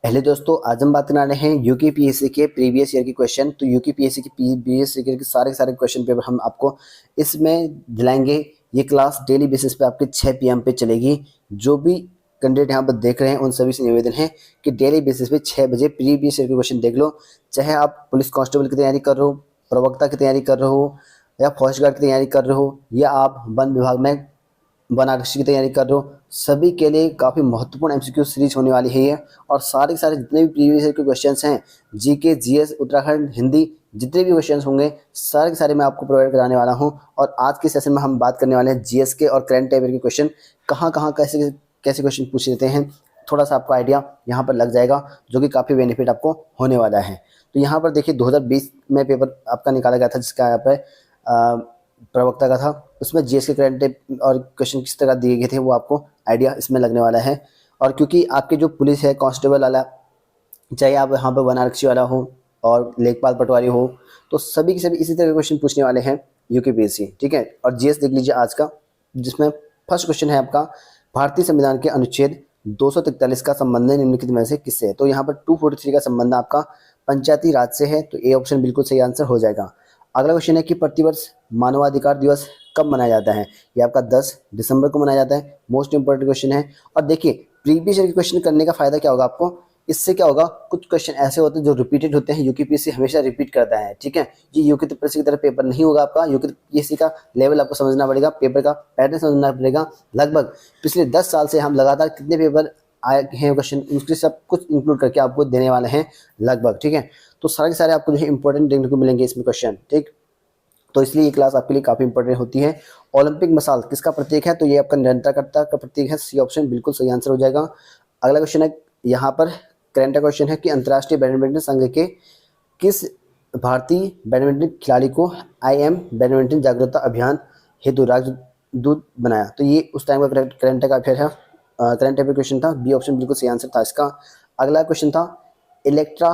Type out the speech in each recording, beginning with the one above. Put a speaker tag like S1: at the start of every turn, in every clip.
S1: पहले दोस्तों आज हम बात करने वाले हैं यूकेपीएससी के प्रीवियस ईयर के क्वेश्चन। तो यूकेपीएससी के प्रीवियस ईयर के सारे के सारे क्वेश्चन पेपर हम आपको इसमें दिलाएंगे। ये क्लास डेली बेसिस पे आपके 6 PM पे चलेगी। जो भी कैंडिडेट यहाँ पर देख रहे हैं उन सभी से निवेदन है कि डेली बेसिस पे 6 बजे प्रीवियस ईयर के क्वेश्चन देख लो। चाहे आप पुलिस कांस्टेबल की तैयारी कर रहे हो, प्रवक्ता की तैयारी कर रहे हो, या फॉरेस्ट गार्ड की तैयारी कर रहे हो, या आप वन विभाग में वन आरक्षी की तैयारी कर रहे हो, सभी के लिए काफ़ी महत्वपूर्ण एमसीक्यू सीरीज होने वाली है ये। और सारे के सारे जितने भी प्रीवियस ईयर के क्वेश्चंस हैं, जीके, जीएस, उत्तराखंड, हिंदी, जितने भी क्वेश्चंस होंगे सारे के सारे मैं आपको प्रोवाइड कराने वाला हूं। और आज के सेशन में हम बात करने वाले हैं जीएस के और करंट अफेयर के क्वेश्चन कहाँ कहाँ कैसे कैसे क्वेश्चन पूछ लेते हैं। थोड़ा सा आपको आइडिया यहाँ पर लग जाएगा, जो कि काफ़ी बेनिफिट आपको होने वाला है। तो यहाँ पर देखिए 2020 में पेपर आपका निकाला गया था, जिसका यहाँ पर प्रवक्ता का था। उसमें जीएस के करंट और क्वेश्चन किस तरह दिए गए थे वो आपको आइडिया इसमें लगने वाला है। और क्योंकि आपके जो पुलिस है, कांस्टेबल वाला, चाहे आप यहाँ पर वन आरक्षी वाला हो और लेखपाल पटवारी हो, तो सभी के सभी इसी तरह के क्वेश्चन पूछने वाले हैं यूकेपीएससी। ठीक है। और जीएस देख लीजिए आज का, जिसमें फर्स्ट क्वेश्चन है आपका, भारतीय संविधान के अनुच्छेद 243 का संबंध निम्नलिखित में से किससे है। तो यहाँ पर 243 का संबंध आपका पंचायती राज से है, तो ए ऑप्शन बिल्कुल सही आंसर हो जाएगा। अगला क्वेश्चन है कि प्रतिवर्ष मानवाधिकार दिवस कब मनाया जाता है। ये आपका 10 दिसंबर को मनाया जाता है। मोस्ट इंपोर्टेंट क्वेश्चन है। और देखिए प्रीवियस ईयर के क्वेश्चन करने का फायदा क्या होगा आपको, इससे क्या होगा, कुछ क्वेश्चन ऐसे होते हैं जो रिपीटेड होते हैं, यूकेपीएससी हमेशा रिपीट करता है। ठीक है। ये यूकेपीएससी की तरह पेपर नहीं होगा आपका। यूकेपीएससी का लेवल आपको समझना पड़ेगा, पेपर का पैटर्न समझना पड़ेगा। लगभग पिछले 10 साल से हम लगातार कितने पेपर आए हैं क्वेश्चन, उसके सब कुछ इंक्लूड करके आपको देने वाले हैं लगभग। ठीक है। तो सारे के सारे आपको जो है इंपॉर्टेंट देखने को मिलेंगे इसमें क्वेश्चन। ठीक। तो इसलिए ये क्लास आपके लिए काफ़ी इंपॉर्टेंट होती है। ओलंपिक मसाल किसका प्रतीक है। तो ये आपका निरंतरता का प्रतीक है। सी ऑप्शन बिल्कुल सही आंसर हो जाएगा। अगला क्वेश्चन है यहाँ पर करंट क्वेश्चन है कि अंतर्राष्ट्रीय बैडमिंटन संघ के किस भारतीय बैडमिंटन खिलाड़ी को IM बैडमिंटन जागरूकता अभियान हेतु राजदूत बनाया। तो ये उस टाइम का करंट का अफेयर है, करंट अफेयर क्वेश्चन था। बी ऑप्शन बिल्कुल सही आंसर था इसका। अगला क्वेश्चन था इलेक्ट्रा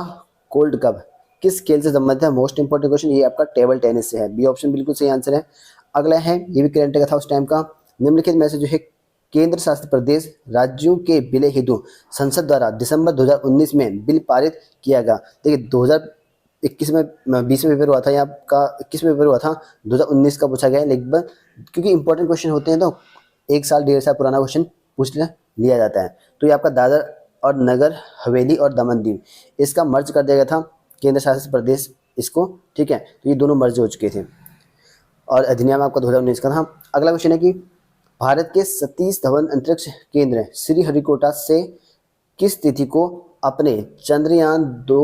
S1: कोल्ड कप किस खेल से संबंधित है। मोस्ट इंपोर्टेंट क्वेश्चन ये आपका टेबल टेनिस से है। बी ऑप्शन बिल्कुल सही आंसर है। अगला है, ये भी करंट का था उस टाइम का, निम्नलिखित में से जो है केंद्र शासित प्रदेश राज्यों के विलय हेतु संसद द्वारा दिसंबर 2019 में बिल पारित किया गया। देखिए 2021 में 20 में पेपर हुआ था, या आपका 21 में पेपर हुआ था, 2019 का पूछा गया है लगभग, क्योंकि इंपॉर्टेंट क्वेश्चन होते हैं तो 1 साल 1.5 साल पुराना क्वेश्चन पूछ लिया जाता है। तो ये आपका दादर और नगर हवेली और दमन दीव, इसका मर्ज कर दिया गया था केंद्र शासित प्रदेश इसको। ठीक है। तो ये दोनों मर्ज हो चुके थे और अधिनियम आपका 2019 का था। अगला क्वेश्चन है कि भारत के सतीश धवन अंतरिक्ष केंद्र श्रीहरिकोटा से किस तिथि को अपने चंद्रयान-2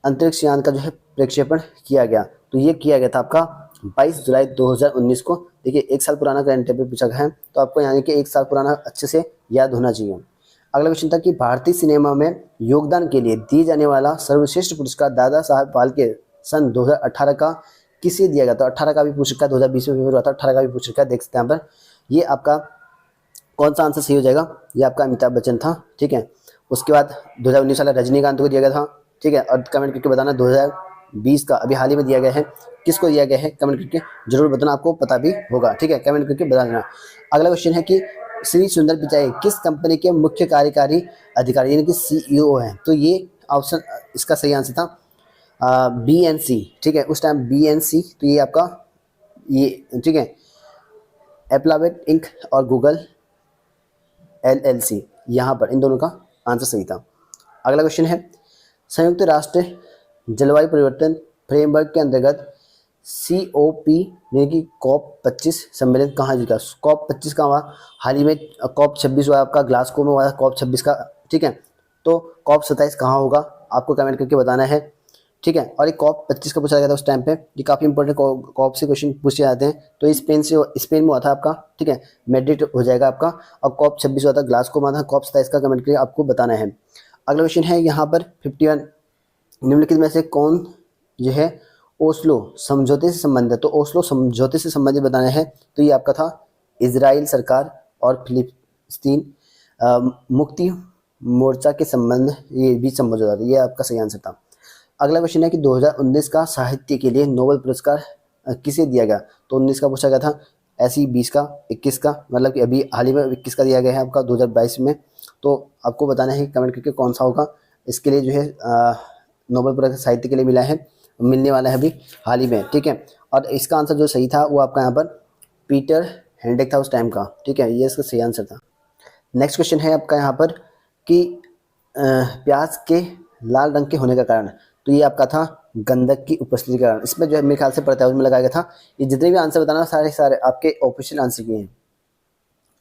S1: अंतरिक्ष यान का जो है प्रक्षेपण किया गया। तो ये किया गया था आपका 22 जुलाई 2019 को। देखिए 1 साल पुराना करंट अफेयर पूछा गया है, तो आपको यानी कि 1 साल पुराना अच्छे से याद होना चाहिए। अगला क्वेश्चन था कि भारतीय सिनेमा में योगदान के लिए दिए जाने वाला सर्वश्रेष्ठ पुरस्कार दादा साहब फाल्के सन 2018 का किसे दिया गया था। 18 का भी पूछ रखा है, 2020 में पेपर हुआ था, 18 का भी पूछ रखा है, देख सकते हैं यहाँ पर। ये आपका कौन सा आंसर सही हो जाएगा, ये आपका अमिताभ बच्चन था। ठीक है। उसके बाद 2019 वाला रजनीकांत को दिया गया था। ठीक है। और कमेंट करके बताना 2020 का अभी हाल ही में दिया गया है, किसको दिया गया है, कमेंट करके जरूर बताना, आपको पता भी होगा। ठीक है। कमेंट करके बता देना। अगला क्वेश्चन है कि श्री सुंदर पिचाई किस कंपनी के मुख्य कार्यकारी अधिकारी यानी कि CEO हैं। तो ये ऑप्शन इसका सही आंसर था BNC। ठीक है। उस टाइम BNC, तो ये आपका ये ठीक है, एप्लावेट इंक और गूगल LLC, यहाँ पर इन दोनों का आंसर सही था। अगला क्वेश्चन है संयुक्त राष्ट्र जलवायु परिवर्तन फ्रेमवर्क के अंतर्गत COP यानी कि COP25 सम्मेलन कहाँ जीता। COP25 का हुआ हाल ही में, COP26 हुआ आपका ग्लासगो में हुआ COP26 का। ठीक है। तो COP27 कहाँ होगा आपको कमेंट करके बताना है। ठीक है। और ये COP25 का पूछा गया था उस टाइम पे, ये काफ़ी इंपॉर्टेंट COP से क्वेश्चन पूछे जाते हैं। तो ये स्पेन में हुआ था आपका। ठीक है। मैड्रिड हो जाएगा आपका। और COP26 हुआ था ग्लासगो में था। COP27 का कमेंट करके आपको बताना है। अगला क्वेश्चन है यहाँ पर 51, निम्नलिखित में से कौन जो है ओस्लो समझौते से संबंधित है। तो ओस्लो समझौते से संबंधित बताना है। तो ये आपका था इजराइल सरकार और फिलिस्तीन मुक्ति मोर्चा के संबंध ये बीच समझौता था, ये आपका सही आंसर था। अगला क्वेश्चन है कि 2019 का साहित्य के लिए नोबेल पुरस्कार किसे दिया गया। तो 19 का पूछा गया था, ऐसे ही 20 का, 21 का, मतलब कि अभी हाल ही में 21 का दिया गया है आपका 2022 में। तो आपको बताना है कमेंट करके कौन सा होगा। इसके लिए जो है नोबेल पुरस्कार साहित्य के लिए मिलने वाला है अभी हाल ही में, ठीक है। और इसका आंसर जो सही था वो आपका यहाँ पर पीटर हेंड्रिक था उस टाइम का, ठीक है, ये इसका सही आंसर था। नेक्स्ट क्वेश्चन है आपका यहाँ पर कि प्याज के लाल रंग के होने का कारण, तो ये आपका था गंधक की उपस्थिति के कारण। इसमें जो है मेरे ख्याल से पढ़ते में लगाया गया था। ये जितने भी आंसर बताना सारे आपके ऑफिशियल आंसर किए हैं।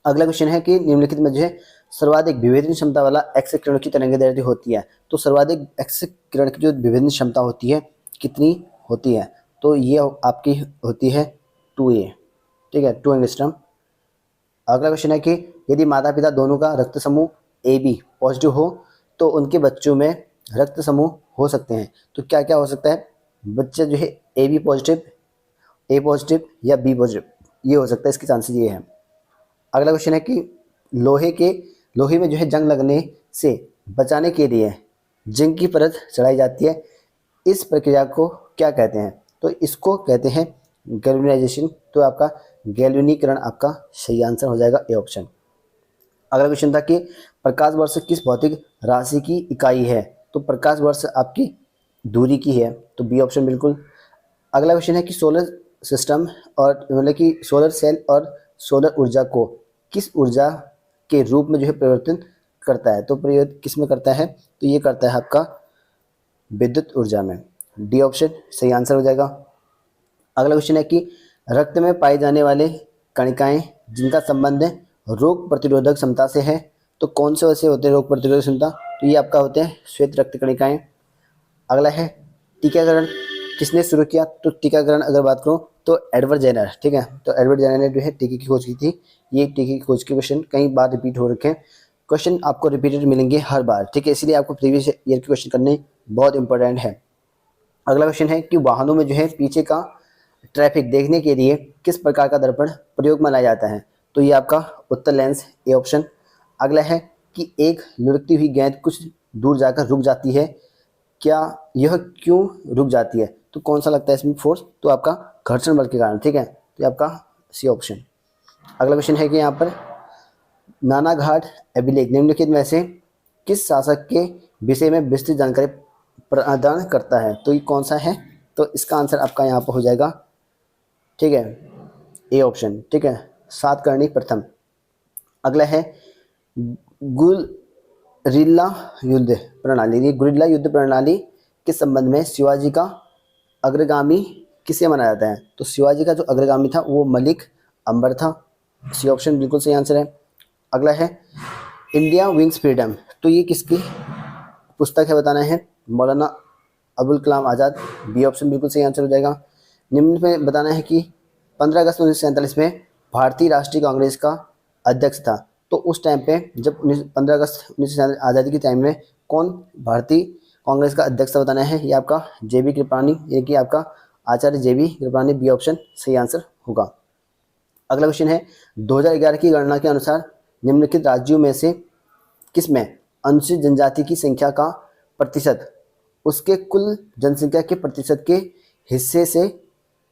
S1: अगला क्वेश्चन है कि निम्नलिखित में जो है सर्वाधिक विभेदन क्षमता वाला एक्स किरण की तरंगदैर्घ्य होती है, तो सर्वाधिक एक्स किरण की जो विभेदन क्षमता होती है कितनी होती है, तो ये आपकी होती है 2a, ठीक है, 2 एंगस्ट्रॉम। अगला क्वेश्चन है कि यदि माता पिता दोनों का रक्त समूह AB पॉजिटिव हो तो उनके बच्चों में रक्त समूह हो सकते हैं, तो क्या क्या हो सकता है, बच्चे जो है AB पॉजिटिव, A पॉजिटिव या B पॉजिटिव, ये हो सकता है, इसके चांसेस ये है। अगला क्वेश्चन है कि लोहे में जो है जंग लगने से बचाने के लिए जिंक की परत चढ़ाई जाती है, इस प्रक्रिया को क्या कहते हैं, तो इसको कहते हैं गैल्वेनाइजेशन, तो आपका गैल्वेनीकरण आपका सही आंसर हो जाएगा, ए ऑप्शन। अगला क्वेश्चन था कि प्रकाश वर्ष किस भौतिक राशि की इकाई है, तो प्रकाश वर्ष आपकी दूरी की है, तो बी ऑप्शन बिल्कुल। अगला क्वेश्चन है कि सोलर सिस्टम और मतलब कि सोलर सेल और सोलर ऊर्जा को किस ऊर्जा के रूप में जो है परिवर्तन करता है, तो प्रयोग किस में करता है, तो ये करता है आपका विद्युत ऊर्जा में, डी ऑप्शन सही आंसर हो जाएगा। अगला क्वेश्चन है कि रक्त में पाए जाने वाले कणिकाएं जिनका संबंध रोग प्रतिरोधक क्षमता से है, तो कौन से वैसे होते हैं रोग प्रतिरोधक क्षमता, तो ये आपका होते हैं श्वेत रक्त कणिकाएं। अगला है टीकाकरण किसने शुरू किया, तो टीकाकरण अगर बात करूँ तो एडवर्ड जेनर, ठीक है, तो एडवर्ड जेनर ने जो है टीके की खोज की थी। ये टीके की खोज के क्वेश्चन कई बार रिपीट हो रखे हैं, क्वेश्चन आपको रिपीटेड मिलेंगे हर बार, ठीक है, इसलिए आपको प्रीवियस ईयर के क्वेश्चन करने बहुत इंपॉर्टेंट है। अगला क्वेश्चन है कि वाहनों में जो है पीछे का ट्रैफिक देखने के लिए किस प्रकार का दर्पण प्रयोग में लाया जाता है, तो ये आपका उत्तर लेंस, ए ऑप्शन। अगला है कि एक लुढ़कती हुई गेंद कुछ दूर जाकर रुक जाती है, क्या यह क्यों रुक जाती है, तो कौन सा लगता है इसमें फोर्स, तो आपका घर्षण बल के कारण, ठीक है, तो ये आपका सी ऑप्शन। अगला क्वेश्चन है कि यहाँ पर नानाघाट अभिलेख निम्नलिखित में से किस शासक के विषय में विस्तृत जानकारी प्रदान करता है, तो ये कौन सा है, तो इसका आंसर आपका यहाँ पर हो जाएगा, ठीक है, ए ऑप्शन, ठीक है, सातकर्णी प्रथम। अगला है गुरिल्ला युद्ध प्रणाली, ये गुरिल्ला युद्ध प्रणाली के संबंध में शिवाजी का अग्रगामी किसे माना जाता है, तो शिवाजी का जो अग्रगामी था वो मलिक अंबर था, सी ऑप्शन बिल्कुल सही आंसर है। अगला है इंडिया विंग्स फ्रीडम, तो ये किसकी पुस्तक है बताना है, मौलाना अबुल कलाम आज़ाद, बी ऑप्शन बिल्कुल सही आंसर हो जाएगा। निम्न में बताना है कि 15 अगस्त 1947 में भारतीय राष्ट्रीय कांग्रेस का अध्यक्ष था, तो उस टाइम पे जब 15 अगस्त 1947 आज़ादी के टाइम में कौन भारतीय कांग्रेस का अध्यक्ष था बताना है, ये आपका JB कृपलानी, ये कि आपका आचार्य JB कृपलानी, बी ऑप्शन सही आंसर होगा। अगला क्वेश्चन है 2011 की गणना के अनुसार निम्नलिखित राज्यों में से किसमें अनुसूचित जनजाति की संख्या का प्रतिशत उसके कुल जनसंख्या के प्रतिशत के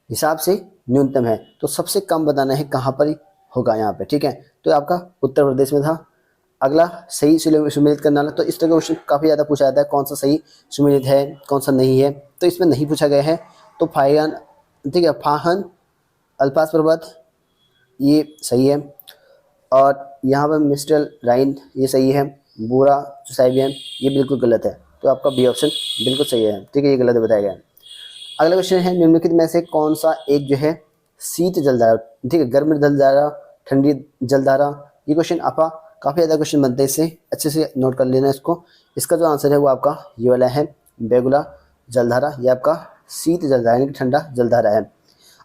S1: हिसाब से न्यूनतम है, तो सबसे कम बताना है कहाँ पर होगा यहाँ पे, ठीक है, तो आपका उत्तर प्रदेश में था। अगला सही सुमेलित करना, तो इस तरह का क्वेश्चन काफ़ी ज़्यादा पूछा जाता है, कौन सा सही सुमेलित है कौन सा नहीं है, तो इसमें नहीं पूछा गया है, तो फायन, ठीक है, फाहन अल्पास पर्वत ये सही है, और यहाँ पर मिस्टर राइन ये सही है, बूरा साइबियन ये बिल्कुल गलत है, तो आपका बी ऑप्शन बिल्कुल सही है, ठीक है, ये गलत बताया गया है। अगला क्वेश्चन है निम्नलिखित में से कौन सा एक जो है शीत जलधारा, ठीक है, गर्म जलधारा ठंडी जलधारा, ये क्वेश्चन आपका काफ़ी ज़्यादा क्वेश्चन बनते हैं, इससे अच्छे से नोट कर लेना इसको। इसका जो आंसर है वो आपका ये वाला है बेगुला जलधारा, ये आपका शीत जलधारा यानी कि ठंडा जलधारा है।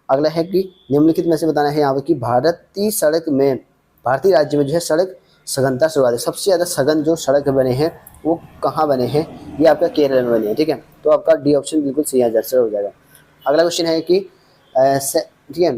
S1: अगला है कि निम्नलिखित में से बताना है यहाँ पर कि भारतीय राज्य में जो है सड़क सघनता शुरुआत है, सबसे ज़्यादा सघन जो सड़क बने हैं वो कहाँ बने हैं, ये आपका केरल में बने हैं, ठीक है, तो आपका डी ऑप्शन बिल्कुल सही आंसर हो जाएगा। अगला क्वेश्चन है कि ठीक है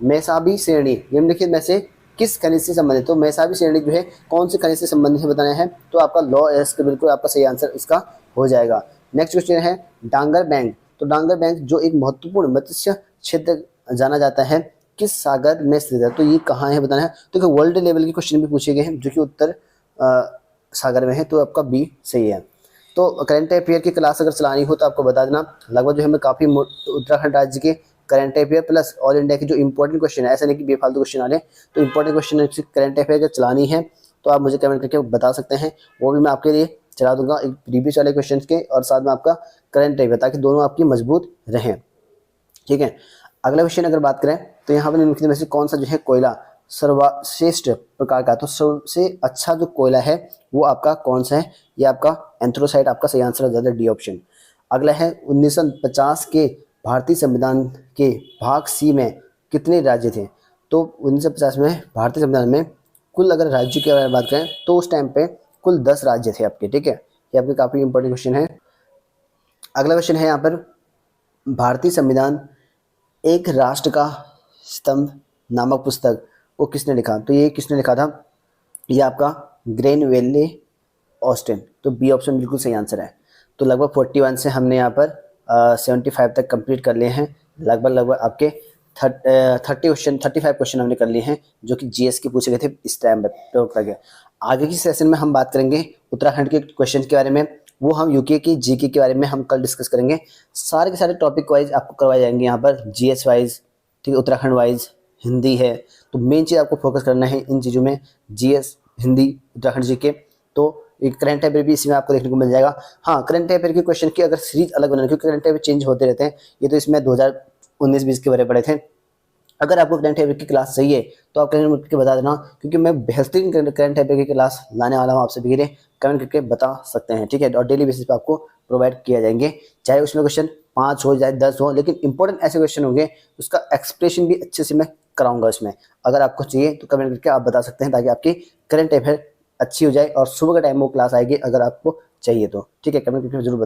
S1: मैसाबी श्रेणी निम्नलिखित में से किस खनिज से संबंधित, तो मैसाबी श्रेणी जो है कौन से खनिज से संबंधित है बताना है, तो आपका लॉ एस्क बिल्कुल आपका सही आंसर इसका हो जाएगा। नेक्स्ट क्वेश्चन है डांगर बैंक, तो डांगर बैंक जो एक महत्वपूर्ण मत्स्य क्षेत्र जाना जाता है किस सागर में स्थित है, तो ये कहाँ है बताना है, तो वर्ल्ड लेवल के क्वेश्चन भी पूछे गए हैं जो कि उत्तर सागर में है, तो आपका बी सही है। तो करंट अफेयर की क्लास अगर चलानी हो तो आपको बता देना, लगभग जो है हमें काफ़ी उत्तराखंड राज्य के current affair plus all India के जो इंपॉर्टेंट क्वेश्चन है, ऐसा नहीं कि बेफालतू क्वेश्चन आ रहे, तो इंपॉर्टेंट क्वेश्चन करंट अफेयर अगर चलानी है तो आप मुझे कमेंट करके बता सकते हैं, वो भी मैं आपके लिए चला दूंगा, एक प्रीवियस वाले क्वेश्चन के और साथ में आपका करंट अफेयर, ताकि दोनों आपकी मजबूत रहें। ठीक है, अगला क्वेश्चन अगर बात करें तो यहाँ पर निम्नलिखित में से कौन सा जो है कोयला सर्वश्रेष्ठ प्रकार का, तो सबसे अच्छा जो कोयला है वो आपका कौन सा है, ये आपका एंथ्रोसाइट आपका सही आंसर हो जाता है, डी ऑप्शन। अगला है 1950 के भारतीय संविधान के भाग सी में कितने राज्य थे, तो 1950 में भारतीय संविधान में कुल अगर राज्य के बारे में बात करें तो उस टाइम पे कुल 10 राज्य थे आपके। ठीक है, ये आपके काफ़ी इंपॉर्टेंट क्वेश्चन है। अगला क्वेश्चन है यहाँ पर, भारतीय संविधान एक राष्ट्र का स्तंभ नामक पुस्तक को किसने लिखा, तो ये किसने लिखा था, ये आपका ग्रेनवेले ऑस्टिन, तो बी ऑप्शन बिल्कुल सही आंसर है। तो लगभग 41 से हमने यहाँ पर 75 तक कंप्लीट कर लिए हैं, लगभग आपके 35 क्वेश्चन हमने कर लिए हैं जो कि जीएस के पूछे गए थे इस टाइम पर। आगे की सेशन में हम बात करेंगे उत्तराखंड के क्वेश्चन के बारे में, वो हम यूके की जीके के बारे में हम कल डिस्कस करेंगे। सारे के सारे टॉपिक वाइज आपको करवाए जाएंगे यहाँ पर, जीएस वाइज, ठीक है, उत्तराखंड वाइज, हिंदी है, तो मेन चीज़ आपको फोकस करना है इन चीज़ों में, जीएस, हिंदी, उत्तराखंड जीके। तो एक करंट अफेयर भी इसमें आपको देखने को मिल जाएगा। हाँ, करंट अफेयर के क्वेश्चन की अगर सीरीज अलग बनाना, क्योंकि करंट अफेयर चेंज होते रहते हैं, ये तो इसमें 2019-20 के बारे पड़े थे। अगर आपको करंट अफेयर की क्लास चाहिए तो आप कमेंट करके बता देना, क्योंकि मैं बेहतरीन करंट अफेयर की क्लास लाने वाला हूँ आपसे भी, कमेंट करके बता सकते हैं। ठीक है, और डेली बेसिस पे आपको प्रोवाइड किया जाएंगे, चाहे उसमें क्वेश्चन 5 हो चाहे 10 हो, लेकिन इंपॉर्टेंट ऐसे क्वेश्चन होंगे उसका एक्सप्लेनेशन भी अच्छे से मैं कराऊंगा उसमें। अगर आपको चाहिए तो कमेंट करके आप बता सकते हैं, ताकि आपकी करंट अफेयर अच्छी हो जाए और सुबह के टाइम वो क्लास आएगी अगर आपको चाहिए तो। ठीक है, कमेंट करके जरूर बता।